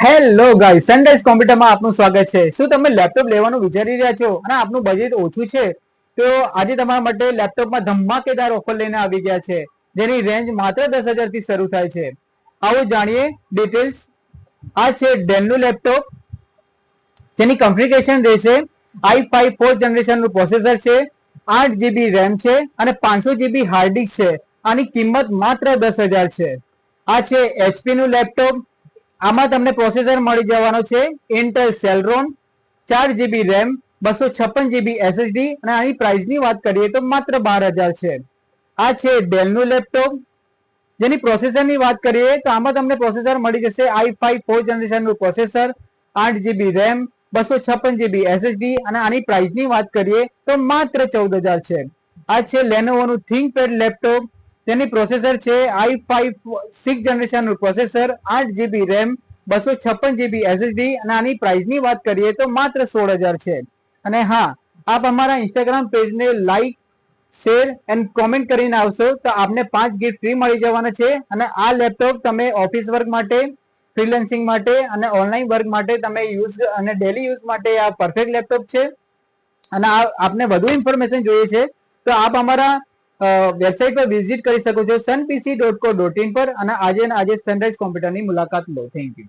Hello guys, sunrise કોમ્પ્યુટરમાં આપનું સ્વાગત છે। શું તમે લેપટોપ લેવાનું વિચારી રહ્યા છો અને આપનું બજેટ ઓછું છે? તો આજે તમારા માટે લેપટોપમાં ધમાકેદાર ઓફર લઈને આવી ગયા છે, જેની રેન્જ માત્ર 10,000 થી શરૂ થાય છે। આવો જાણીએ ડિટેલ્સ। આ છે ડેલનું લેપટોપ, જેની કોન્ફિગરેશન રહેશે i5 4th જનરેશનનું પ્રોસેસર છે, 8 GB રેમ છે અને 500 GB હાર્ડ ડિસ્ક છે। આની કિંમત માત્ર 10,000 છે। આ છે HP નું લેપટોપ। આમાં તમને પ્રોસેસર મળી જવાનો છે Intel Celeron, 4 GB RAM, 256 GB SSD અને આની પ્રાઇસની વાત કરીએ તો માત્ર 12,000 છે। આ છે ડેલનું લેપટોપ, જેની પ્રોસેસરની વાત કરીએ તો આમાં તમને પ્રોસેસર મળી જશે i5 4th જનરેશનનું processor, 8 GB RAM, 256 GB SSD અને આની પ્રાઇસની વાત કરીએ તો માત્ર 14,000 છે। આ છે લેનોવોનું ThinkPad લેપટોપ, તેની પ્રોસેસર છે i5 6th જનરેશનનું processor, 8 GB RAM, 256 GB SSD અને આની પ્રાઇસની વાત કરીએ તો માત્ર 16,000 છે। અને હા, આપ અમારા ઇન્સ્ટાગ્રામ પેજને લાઈક, શેર એન્ડ કોમેન્ટ કરીને આવશો તો આપને 5 ગિફ્ટ ફ્રી મળી જવાના છે। અને આ લેપટોપ તમે ઓફિસ વર્ક માટે, ફ્રીલેન્સિંગ માટે અને ઓનલાઈન વર્ક માટે તમે યુઝ અને ડેલી યુઝ માટે આ પરફેક્ટ લેપટોપ છે। અને આપને વધુ ઇન્ફોર્મેશન જોઈએ છે તો આપ અમારા વેબસાઇટ પર વિઝિટ કરી શકો છો sunpc.co.in પર, અને આજે સનરાઈઝ કોમ્પ્યુટરની મુલાકાત લો। Thank you.